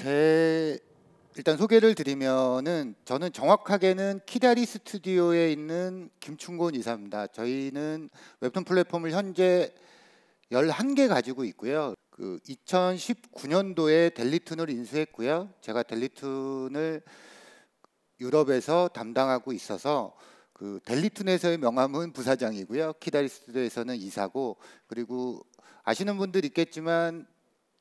일단 소개를 드리면은 저는 정확하게는 키다리 스튜디오에 있는 김충곤 이사입니다. 저희는 웹툰 플랫폼을 현재 11개 가지고 있고요. 2019년도에 델리툰을 인수했고요. 제가 델리툰을 유럽에서 담당하고 있어서 델리툰에서의 명함은 부사장이고요. 키다리 스튜디오에서는 이사고, 그리고 아시는 분들 있겠지만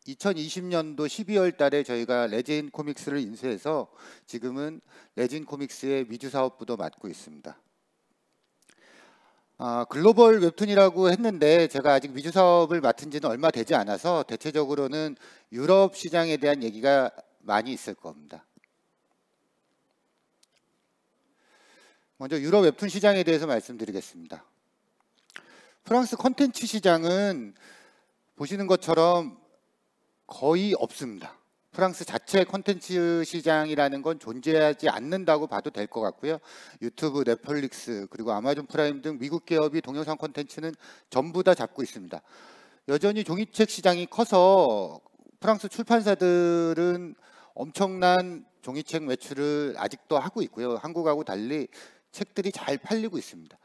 2020년도 12월 달에 저희가 레진 코믹스를 인수해서 지금은 레진 코믹스의 미주 사업부도 맡고 있습니다. 글로벌 웹툰이라고 했는데 제가 아직 미주 사업을 맡은 지는 얼마 되지 않아서 대체적으로는 유럽 시장에 대한 얘기가 많이 있을 겁니다. 먼저 유럽 웹툰 시장에 대해서 말씀드리겠습니다. 프랑스 콘텐츠 시장은 보시는 것처럼 거의 없습니다. 프랑스 자체 콘텐츠 시장이라는 건 존재하지 않는다고 봐도 될 것 같고요. 유튜브, 넷플릭스, 그리고 아마존 프라임 등 미국 기업이 동영상 콘텐츠는 전부 다 잡고 있습니다. 여전히 종이책 시장이 커서 프랑스 출판사들은 엄청난 종이책 매출을 아직도 하고 있고요. 한국하고 달리 책들이 잘 팔리고 있습니다.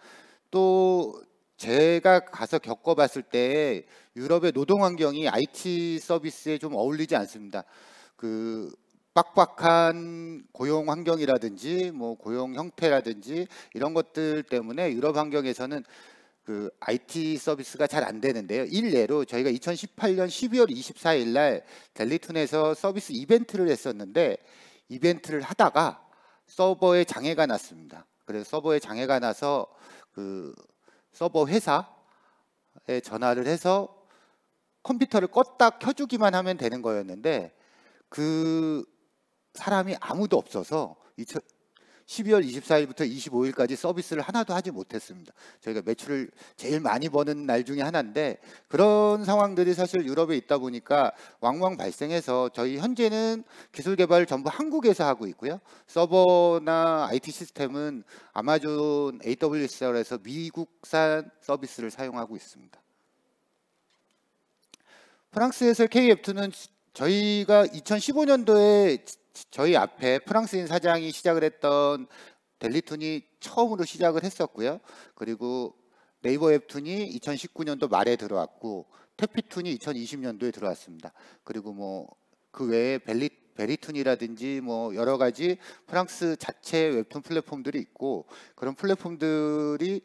또 제가 가서 겪어봤을 때 유럽의 노동 환경이 IT 서비스에 좀 어울리지 않습니다. 빡빡한 고용 환경이라든지 고용 형태라든지 이런 것들 때문에 유럽 환경에서는 IT 서비스가 잘 안 되는데요. 일례로 저희가 2018년 12월 24일 날 델리툰에서 서비스 이벤트를 했었는데, 이벤트를 하다가 서버에 장애가 났습니다. 그래서 서버에 장애가 나서 서버 회사에 전화를 해서 컴퓨터를 껐다 켜주기만 하면 되는 거였는데, 사람이 아무도 없어서 12월 24일부터 25일까지 서비스를 하나도 하지 못했습니다. 저희가 매출을 제일 많이 버는 날 중에 하나인데, 그런 상황들이 사실 유럽에 있다 보니까 왕왕 발생해서 저희 현재는 기술 개발을 전부 한국에서 하고 있고요. 서버나 IT 시스템은 아마존 AWS에서 미국산 서비스를 사용하고 있습니다. 프랑스에서 K-웹툰은 저희가 2015년도에 저희 앞에 프랑스인 사장이 시작을 했던 델리툰이 처음으로 시작을 했었고요. 그리고 네이버 웹툰이 2019년도 말에 들어왔고, 태피툰이 2020년도에 들어왔습니다. 그리고 그 외에 베리툰이라든지 여러 가지 프랑스 자체 웹툰 플랫폼들이 있고, 그런 플랫폼들이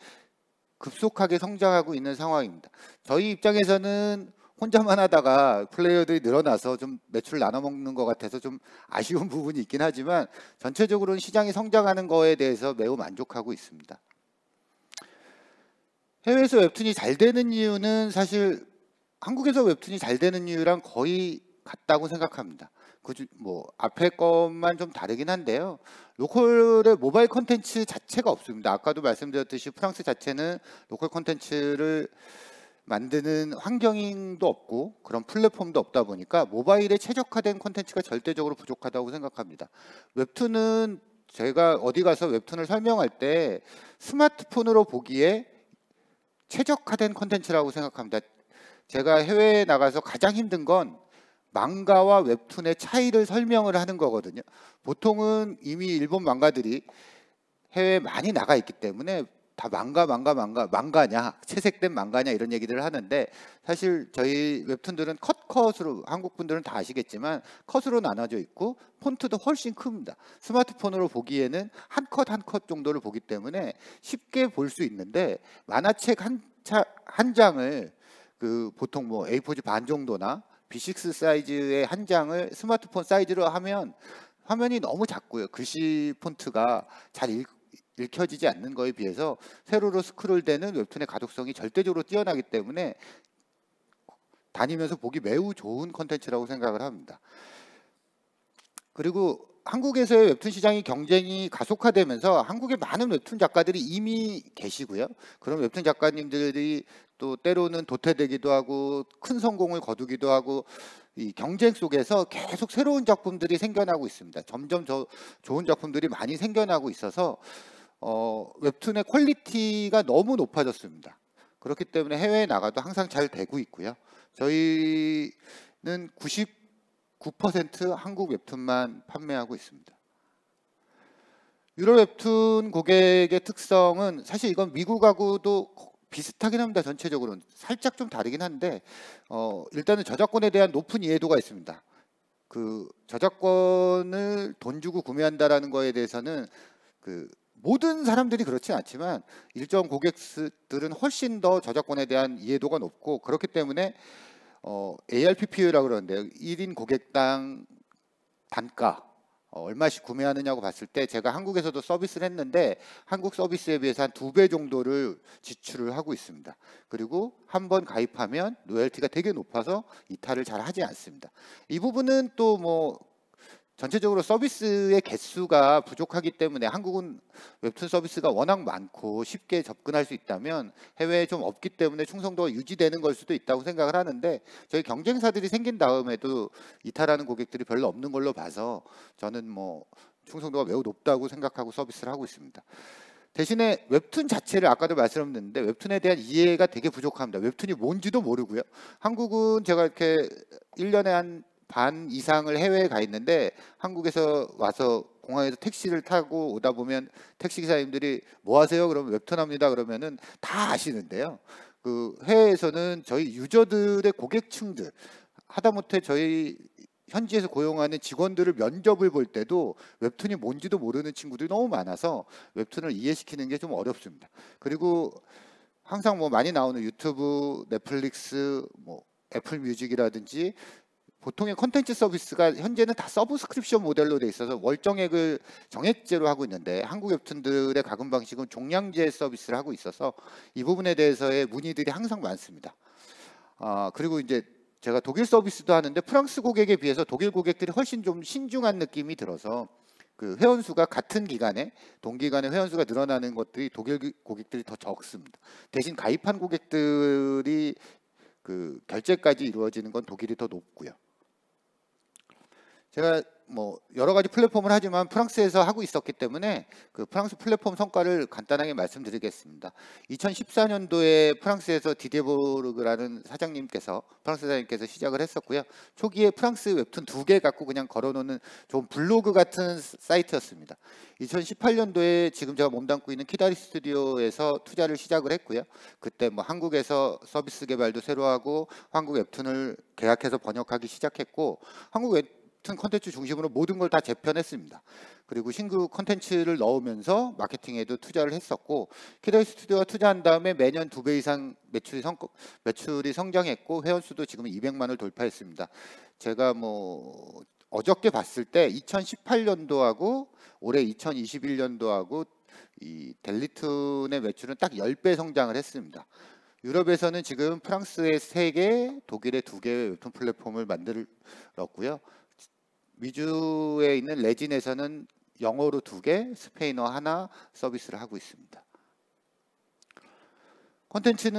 급속하게 성장하고 있는 상황입니다. 저희 입장에서는 혼자만 하다가 플레이어들이 늘어나서 좀 매출을 나눠먹는 것 같아서 좀 아쉬운 부분이 있긴 하지만, 전체적으로는 시장이 성장하는 거에 대해서 매우 만족하고 있습니다. 해외에서 웹툰이 잘 되는 이유는 사실 한국에서 웹툰이 잘 되는 이유랑 거의 같다고 생각합니다. 앞에 것만 좀 다르긴 한데요. 로컬의 모바일 콘텐츠 자체가 없습니다. 아까도 말씀드렸듯이 프랑스 자체는 로컬 콘텐츠를 만드는 환경도 없고 그런 플랫폼도 없다 보니까 모바일에 최적화된 콘텐츠가 절대적으로 부족하다고 생각합니다. 웹툰은 제가 어디 가서 웹툰을 설명할 때 스마트폰으로 보기에 최적화된 콘텐츠라고 생각합니다. 제가 해외에 나가서 가장 힘든 건 망가와 웹툰의 차이를 설명을 하는 거거든요. 보통은 이미 일본 망가들이 해외에 많이 나가 있기 때문에 다 망가냐, 채색된 망가냐 이런 얘기들을 하는데, 사실 저희 웹툰들은 컷으로, 한국 분들은 다 아시겠지만 컷으로 나눠져 있고 폰트도 훨씬 큽니다. 스마트폰으로 보기에는 한 컷 정도를 보기 때문에 쉽게 볼 수 있는데, 만화책 한 장을 보통 A4지 반 정도나 B6 사이즈의 한 장을 스마트폰 사이즈로 하면 화면이 너무 작고요. 글씨 폰트가 잘 읽혀지지 않는 거에 비해서 세로로 스크롤되는 웹툰의 가독성이 절대적으로 뛰어나기 때문에 다니면서 보기 매우 좋은 콘텐츠라고 생각을 합니다. 그리고 한국에서의 웹툰 시장이 경쟁이 가속화되면서 한국의 많은 웹툰 작가들이 이미 계시고요. 그런 웹툰 작가님들이 또 때로는 도태되기도 하고 큰 성공을 거두기도 하고, 이 경쟁 속에서 계속 새로운 작품들이 생겨나고 있습니다. 점점 좋은 작품들이 많이 생겨나고 있어서 웹툰의 퀄리티가 너무 높아졌습니다. 그렇기 때문에 해외에 나가도 항상 잘 되고 있고요. 저희는 9% 한국 웹툰만 판매하고 있습니다. 유럽 웹툰 고객의 특성은 사실 이건 미국하고도 비슷하긴 합니다. 전체적으로는 살짝 좀 다르긴 한데 일단은 저작권에 대한 높은 이해도가 있습니다. 그 저작권을 돈 주고 구매한다라는 거에 대해서는 그 모든 사람들이 그렇진 않지만 일정 고객들은 훨씬 더 저작권에 대한 이해도가 높고, 그렇기 때문에 ARPPU라고 그러는데요. 1인 고객당 단가 얼마씩 구매하느냐고 봤을 때 제가 한국에서도 서비스를 했는데 한국 서비스에 비해서 한 2배 정도를 지출을 하고 있습니다. 그리고 한번 가입하면 로열티가 되게 높아서 이탈을 잘 하지 않습니다. 이 부분은 또 뭐 전체적으로 서비스의 개수가 부족하기 때문에, 한국은 웹툰 서비스가 워낙 많고 쉽게 접근할 수 있다면 해외에 좀 없기 때문에 충성도가 유지되는 걸 수도 있다고 생각을 하는데, 저희 경쟁사들이 생긴 다음에도 이탈하는 고객들이 별로 없는 걸로 봐서 저는 뭐 충성도가 매우 높다고 생각하고 서비스를 하고 있습니다. 대신에 웹툰 자체를 아까도 말씀드렸는데 웹툰에 대한 이해가 되게 부족합니다. 웹툰이 뭔지도 모르고요. 한국은 제가 이렇게 1년에 한 반 이상을 해외에 가 있는데 한국에서 와서 공항에서 택시를 타고 오다 보면 택시 기사님들이 뭐 하세요? 그러면 웹툰 합니다. 그러면은 다 아시는데요. 그 해외에서는 저희 유저들의 고객층들, 하다못해 저희 현지에서 고용하는 직원들을 면접을 볼 때도 웹툰이 뭔지도 모르는 친구들이 너무 많아서 웹툰을 이해시키는 게 좀 어렵습니다. 그리고 항상 뭐 많이 나오는 유튜브, 넷플릭스, 뭐 애플 뮤직이라든지 보통의 콘텐츠 서비스가 현재는 다 서브스크립션 모델로 돼 있어서 월정액을 정액제로 하고 있는데, 한국 웹툰들의 가금 방식은 종량제 서비스를 하고 있어서 이 부분에 대해서의 문의들이 항상 많습니다. 그리고 이제 제가 독일 서비스도 하는데 프랑스 고객에 비해서 독일 고객들이 훨씬 좀 신중한 느낌이 들어서 그 회원수가 같은 기간에 동기간에 회원수가 늘어나는 것들이 독일 고객들이 더 적습니다. 대신 가입한 고객들이 그 결제까지 이루어지는 건 독일이 더 높고요. 제가 뭐 여러 가지 플랫폼을 하지만 프랑스에서 하고 있었기 때문에 그 프랑스 플랫폼 성과를 간단하게 말씀드리겠습니다. 2014년도에 프랑스에서 디데보르그라는 프랑스 사장님께서 시작을 했었고요. 초기에 프랑스 웹툰 2개 갖고 그냥 걸어놓는 좀 블로그 같은 사이트였습니다. 2018년도에 지금 제가 몸담고 있는 키다리 스튜디오에서 투자를 시작을 했고요. 그때 뭐 한국에서 서비스 개발도 새로 하고 한국 웹툰을 계약해서 번역하기 시작했고, 한국 웹툰 콘텐츠 중심으로 모든 걸 다 재편했습니다. 그리고 신규 콘텐츠를 넣으면서 마케팅에도 투자를 했었고, 키다리 스튜디오가 투자한 다음에 매년 2배 이상 매출이 성장했고 회원수도 지금 200만을 돌파했습니다. 제가 뭐 어저께 봤을 때 2018년도하고 올해 2021년도하고 이 델리툰의 매출은 딱 10배 성장을 했습니다. 유럽에서는 지금 프랑스에 3개, 독일에 2개의 웹툰 플랫폼을 만들었고요. 미주에 있는 레진에서는 영어로 2개, 스페인어 1 서비스를 하고 있습니다. 콘텐츠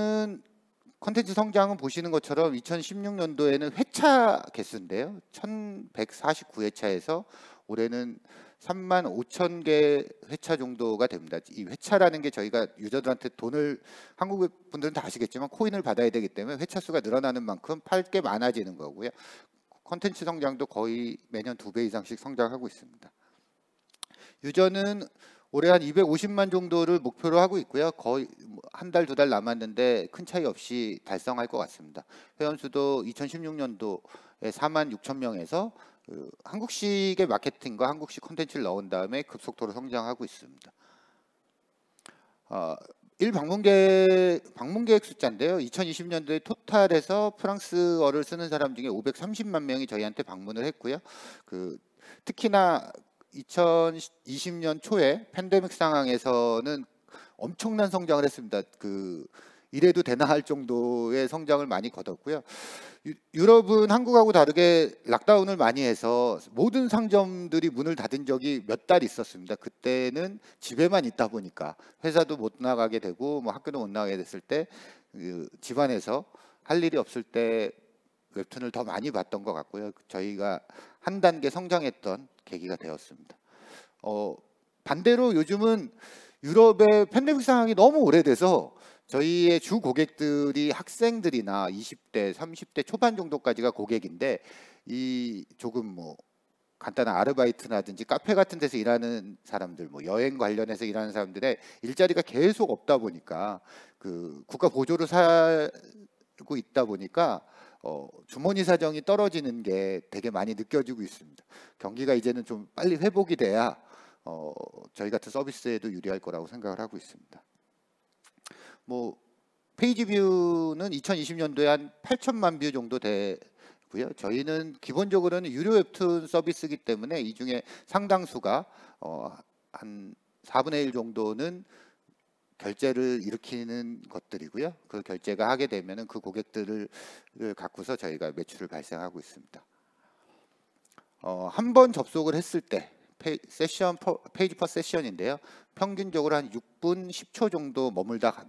성장은 보시는 것처럼 2016년도에는 회차 개수인데요. 1149회차에서 올해는 35,000개 회차 정도가 됩니다. 이 회차라는 게 저희가 유저들한테 돈을, 한국 분들은 다 아시겠지만 코인을 받아야 되기 때문에 회차 수가 늘어나는 만큼 팔 게 많아지는 거고요. 콘텐츠 성장도 거의 매년 2배 이상씩 성장하고 있습니다. 유저는 올해 한 250만 정도를 목표로 하고 있고요. 거의 한 달, 2달 남았는데 큰 차이 없이 달성할 것 같습니다. 회원수도 2016년도에 4만 6천 명에서 한국식의 마케팅과 한국식 콘텐츠를 넣은 다음에 급속도로 성장하고 있습니다. 방문객 숫자인데요. 2020년도에 토탈에서 프랑스어를 쓰는 사람 중에 530만 명이 저희한테 방문을 했고요. 특히나 2020년 초에 팬데믹 상황에서는 엄청난 성장을 했습니다. 이래도 되나 할 정도의 성장을 많이 거뒀고요. 유럽은 한국하고 다르게 락다운을 많이 해서 모든 상점들이 문을 닫은 적이 몇 달 있었습니다. 그때는 집에만 있다 보니까 회사도 못 나가게 되고 뭐 학교도 못 나가게 됐을 때 집안에서 할 일이 없을 때 웹툰을 더 많이 봤던 것 같고요. 저희가 한 단계 성장했던 계기가 되었습니다. 반대로 요즘은 유럽의 팬데믹 상황이 너무 오래돼서 저희의 주 고객들이 학생들이나 20대, 30대 초반 정도까지가 고객인데 이 조금 뭐 간단한 아르바이트라든지 카페 같은 데서 일하는 사람들, 뭐 여행 관련해서 일하는 사람들의 일자리가 계속 없다 보니까 그 국가 보조를 살고 있다 보니까 주머니 사정이 떨어지는 게 되게 많이 느껴지고 있습니다. 경기가 이제는 좀 빨리 회복이 돼야 저희 같은 서비스에도 유리할 거라고 생각을 하고 있습니다. 뭐 페이지 뷰는 2020년도에 한 8천만 뷰 정도 되고요. 저희는 기본적으로는 유료 웹툰 서비스이기 때문에 이 중에 상당수가 한 4분의 1 정도는 결제를 일으키는 것들이고요. 그 결제가 하게 되면은 그 고객들을 갖고서 저희가 매출을 발생하고 있습니다. 한 번 접속을 했을 때 페이지 퍼 세션인데요. 평균적으로 한 6분 10초 정도 머물다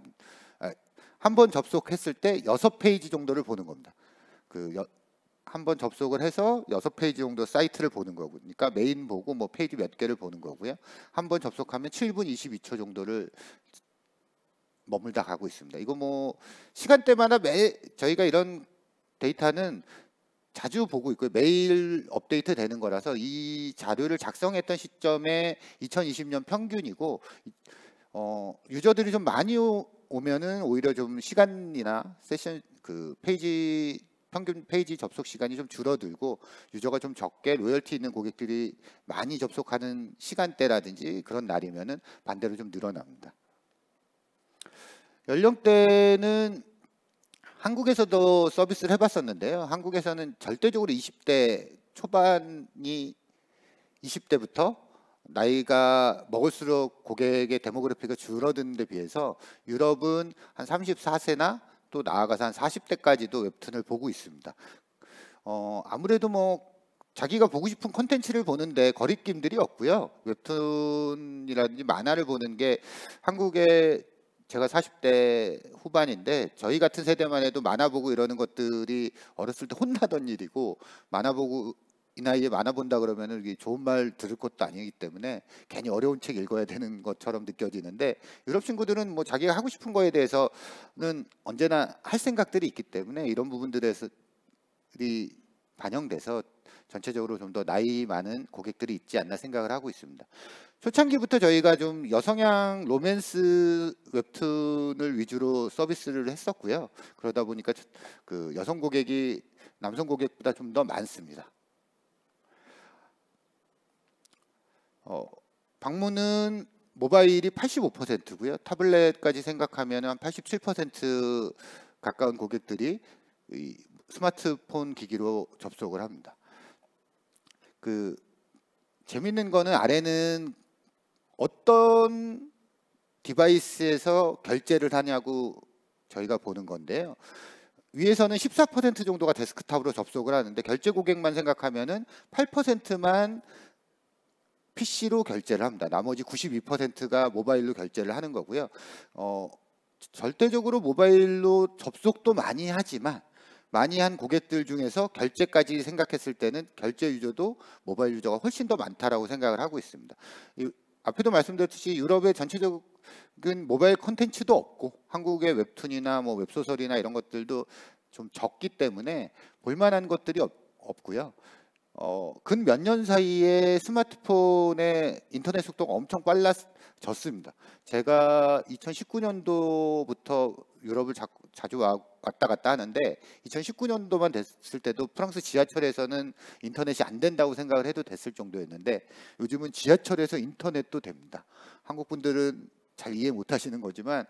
한 번 접속했을 때 6페이지 정도를 보는 겁니다. 한 번 접속을 해서 6페이지 정도 사이트를 보는 거고, 그러니까 메인 보고 뭐 페이지 몇 개를 보는 거고요. 한 번 접속하면 7분 22초 정도를 머물다 가고 있습니다. 이거 뭐 시간대마다 저희가 이런 데이터는 자주 보고 있고요. 매일 업데이트 되는 거라서 이 자료를 작성했던 시점에 2020년 평균이고, 유저들이 좀 많이 오면은 오히려 좀 시간이나 세션 평균 페이지 접속 시간이 좀 줄어들고, 유저가 좀 적게 로열티 있는 고객들이 많이 접속하는 시간대라든지 그런 날이면은 반대로 좀 늘어납니다. 연령대는 한국에서도 서비스를 해봤었는데요. 한국에서는 절대적으로 20대 초반이 20대부터 나이가 먹을수록 고객의 데모그래피가 줄어드는 데 비해서 유럽은 한 34세나 또 나아가서 한 40대까지도 웹툰을 보고 있습니다. 아무래도 뭐 자기가 보고 싶은 콘텐츠를 보는데 거리낌들이 없고요. 웹툰이라든지 만화를 보는 게 한국의 제가 40대 후반인데 저희 같은 세대만 해도 만화 보고 이러는 것들이 어렸을 때 혼나던 일이고, 만화 보고 이 나이에 만화 본다 그러면 이게 좋은 말 들을 것도 아니기 때문에 괜히 어려운 책 읽어야 되는 것처럼 느껴지는데, 유럽 친구들은 뭐 자기가 하고 싶은 거에 대해서는 언제나 할 생각들이 있기 때문에 이런 부분들에서 반영돼서 전체적으로 좀 더 나이 많은 고객들이 있지 않나 생각을 하고 있습니다. 초창기부터 저희가 좀 여성향 로맨스 웹툰을 위주로 서비스를 했었고요. 그러다 보니까 그 여성 고객이 남성 고객보다 좀 더 많습니다. 방문은 모바일이 85%고요. 타블렛까지 생각하면 한 87% 가까운 고객들이 이 스마트폰 기기로 접속을 합니다. 재밌는 거는 아래는 어떤 디바이스에서 결제를 하냐고 저희가 보는 건데요. 위에서는 14% 정도가 데스크탑으로 접속을 하는데, 결제 고객만 생각하면은 8%만 PC로 결제를 합니다. 나머지 92%가 모바일로 결제를 하는 거고요. 절대적으로 모바일로 접속도 많이 하지만 많이 한 고객들 중에서 결제까지 생각했을 때는 결제 유저도 모바일 유저가 훨씬 더 많다라고 생각을 하고 있습니다. 앞에도 말씀드렸듯이 유럽의 전체적인 모바일 콘텐츠도 없고 한국의 웹툰이나 뭐 웹소설이나 이런 것들도 좀 적기 때문에 볼만한 것들이 없고요. 근 몇 년 사이에 스마트폰의 인터넷 속도가 엄청 빨라졌습니다. 제가 2019년도부터 유럽을 자주 왔다 갔다 하는데 2019년도만 됐을 때도 프랑스 지하철에서는 인터넷이 안 된다고 생각을 해도 됐을 정도였는데, 요즘은 지하철에서 인터넷도 됩니다. 한국 분들은 잘 이해 못 하시는 거지만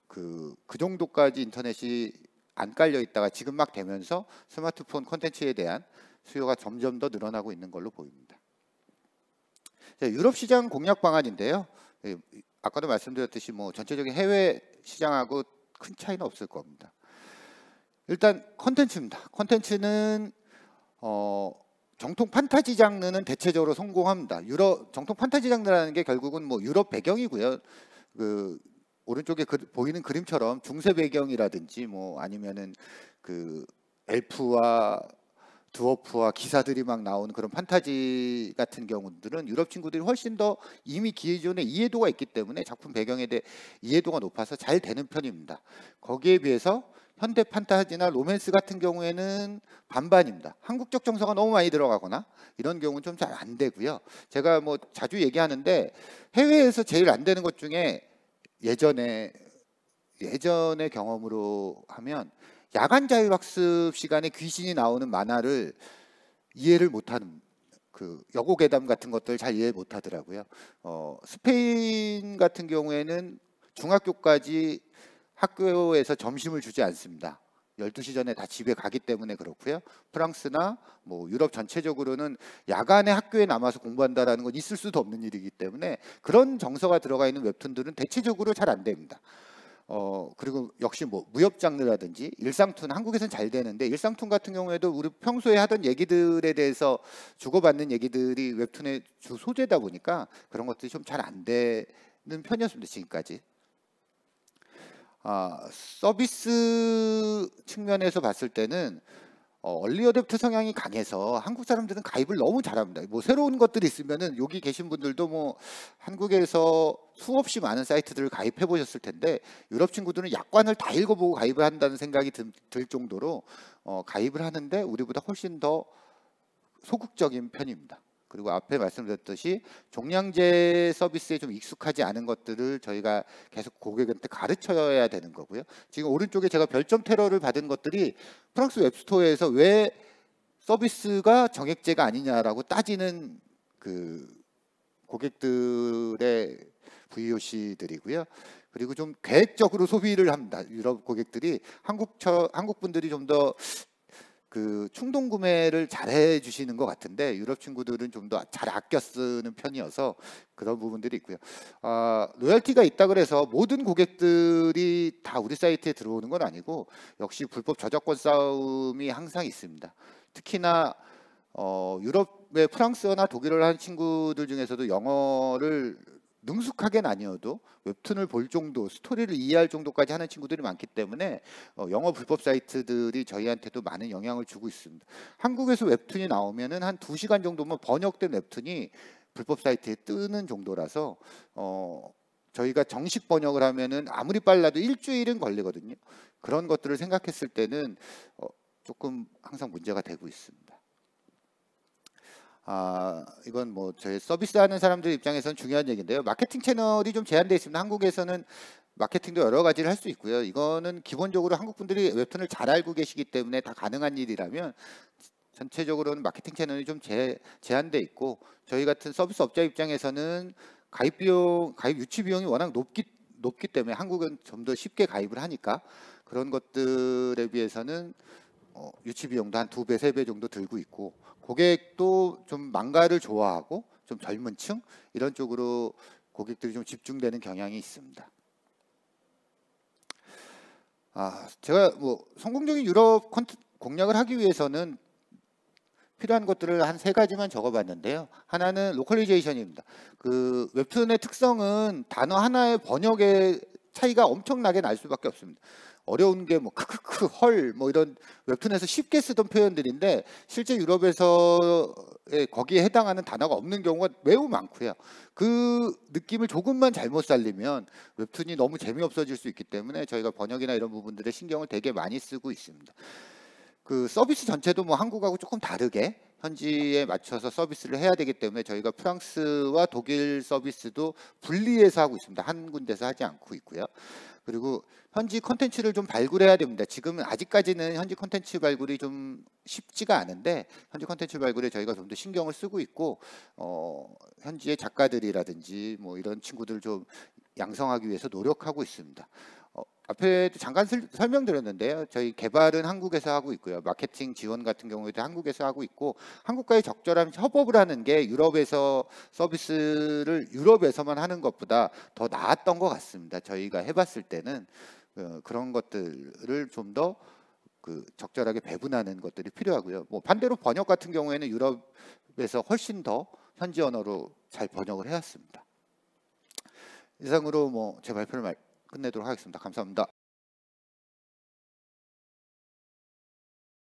그 정도까지 인터넷이 안 깔려 있다가 지금 막 되면서 스마트폰 콘텐츠에 대한 수요가 점점 더 늘어나고 있는 걸로 보입니다. 유럽 시장 공략 방안인데요. 아까도 말씀드렸듯이 뭐 전체적인 해외 시장하고 큰 차이는 없을 겁니다. 일단 컨텐츠입니다. 컨텐츠는 정통 판타지 장르는 대체적으로 성공합니다. 정통 판타지 장르라는 게 결국은 뭐 유럽 배경이고요. 오른쪽에 보이는 그림처럼 중세 배경이라든지 뭐 아니면은 엘프와 드워프와 기사들이 막 나오는 그런 판타지 같은 경우들은 유럽 친구들이 훨씬 더 이미 기존에 이해도가 있기 때문에 작품 배경에 대해 이해도가 높아서 잘 되는 편입니다. 거기에 비해서 현대 판타지나 로맨스 같은 경우에는 반반입니다. 한국적 정서가 너무 많이 들어가거나 이런 경우는 좀 잘 안 되고요. 제가 뭐 자주 얘기하는데 해외에서 제일 안 되는 것 중에 예전의 경험으로 하면 야간 자율학습 시간에 귀신이 나오는 만화를 이해를 못하는 그 여고괴담 같은 것들 잘 이해 못하더라고요. 스페인 같은 경우에는 중학교까지 학교에서 점심을 주지 않습니다. 12시 전에 다 집에 가기 때문에 그렇고요. 프랑스나 뭐 유럽 전체적으로는 야간에 학교에 남아서 공부한다라는 건 있을 수도 없는 일이기 때문에 그런 정서가 들어가 있는 웹툰들은 대체적으로 잘 안 됩니다. 그리고 역시 뭐 무협 장르라든지 일상툰, 한국에서는 잘 되는데 일상툰 같은 경우에도 우리 평소에 하던 얘기들에 대해서 주고받는 얘기들이 웹툰의 주 소재다 보니까 그런 것들이 좀 잘 안 되는 편이었습니다, 지금까지. 서비스 측면에서 봤을 때는 얼리 어댑터 성향이 강해서 한국 사람들은 가입을 너무 잘합니다. 뭐 새로운 것들이 있으면은 여기 계신 분들도 뭐 한국에서 수없이 많은 사이트들을 가입해 보셨을 텐데 유럽 친구들은 약관을 다 읽어보고 가입을 한다는 생각이 들 정도로 가입을 하는데 우리보다 훨씬 더 소극적인 편입니다. 그리고 앞에 말씀드렸듯이 종량제 서비스에 좀 익숙하지 않은 것들을 저희가 계속 고객한테 가르쳐야 되는 거고요. 지금 오른쪽에 제가 별점 테러를 받은 것들이 프랑스 웹스토어에서 왜 서비스가 정액제가 아니냐라고 따지는 그 고객들의 VOC들이고요. 그리고 좀 계획적으로 소비를 합니다. 유럽 고객들이 한국 분들이 좀 더 그 충동 구매를 잘 해주시는 것 같은데 유럽 친구들은 좀 더 잘 아껴 쓰는 편이어서 그런 부분들이 있고요. 로열티가 있다 그래서 모든 고객들이 다 우리 사이트에 들어오는 건 아니고 역시 불법 저작권 싸움이 항상 있습니다. 특히나 유럽의 프랑스어나 독일어를 하는 친구들 중에서도 영어를 능숙하게는 아니어도 웹툰을 볼 정도, 스토리를 이해할 정도까지 하는 친구들이 많기 때문에 영어 불법 사이트들이 저희한테도 많은 영향을 주고 있습니다. 한국에서 웹툰이 나오면은 한 2시간 정도면 번역된 웹툰이 불법 사이트에 뜨는 정도라서 저희가 정식 번역을 하면은 아무리 빨라도 일주일은 걸리거든요. 그런 것들을 생각했을 때는 조금 항상 문제가 되고 있습니다. 이건 뭐 저희 서비스하는 사람들 입장에서는 중요한 얘기인데요. 마케팅 채널이 좀 제한되어 있습니다. 한국에서는 마케팅도 여러 가지를 할 수 있고요. 이거는 기본적으로 한국 분들이 웹툰을 잘 알고 계시기 때문에 다 가능한 일이라면 전체적으로는 마케팅 채널이 좀 제한돼 있고 저희 같은 서비스 업자 입장에서는 가입 유치 비용이 워낙 높기 때문에 한국은 좀 더 쉽게 가입을 하니까 그런 것들에 비해서는 유치 비용도 한 2배, 3배 정도 들고 있고 고객도 좀 망가를 좋아하고 좀 젊은 층 이런 쪽으로 고객들이 좀 집중되는 경향이 있습니다. 제가 뭐 성공적인 유럽 공략을 하기 위해서는 필요한 것들을 한 3가지만 적어봤는데요. 하나는 로컬리제이션입니다. 그 웹툰의 특성은 단어 하나의 번역의 차이가 엄청나게 날 수밖에 없습니다. 어려운 게 뭐 크크크 헐 뭐 이런 웹툰에서 쉽게 쓰던 표현들인데 실제 유럽에서 거기에 해당하는 단어가 없는 경우가 매우 많고요. 그 느낌을 조금만 잘못 살리면 웹툰이 너무 재미없어질 수 있기 때문에 저희가 번역이나 이런 부분들에 신경을 되게 많이 쓰고 있습니다. 그 서비스 전체도 뭐 한국하고 조금 다르게 현지에 맞춰서 서비스를 해야 되기 때문에 저희가 프랑스와 독일 서비스도 분리해서 하고 있습니다. 한 군데서 하지 않고 있고요. 그리고 현지 콘텐츠를 좀 발굴해야 됩니다. 지금은 아직까지는 현지 콘텐츠 발굴이 좀 쉽지가 않은데 현지 콘텐츠 발굴에 저희가 좀 더 신경을 쓰고 있고 현지의 작가들이라든지 뭐 이런 친구들 좀 양성하기 위해서 노력하고 있습니다. 앞에도 잠깐 설명드렸는데요. 저희 개발은 한국에서 하고 있고요. 마케팅 지원 같은 경우에도 한국에서 하고 있고 한국과의 적절한 협업을 하는 게 유럽에서 서비스를 유럽에서만 하는 것보다 더 나았던 것 같습니다. 저희가 해봤을 때는 그런 것들을 좀 더 적절하게 배분하는 것들이 필요하고요. 뭐 반대로 번역 같은 경우에는 유럽에서 훨씬 더 현지 언어로 잘 번역을 해왔습니다. 이상으로 뭐 제 발표를 끝내도록 하겠습니다. 감사합니다.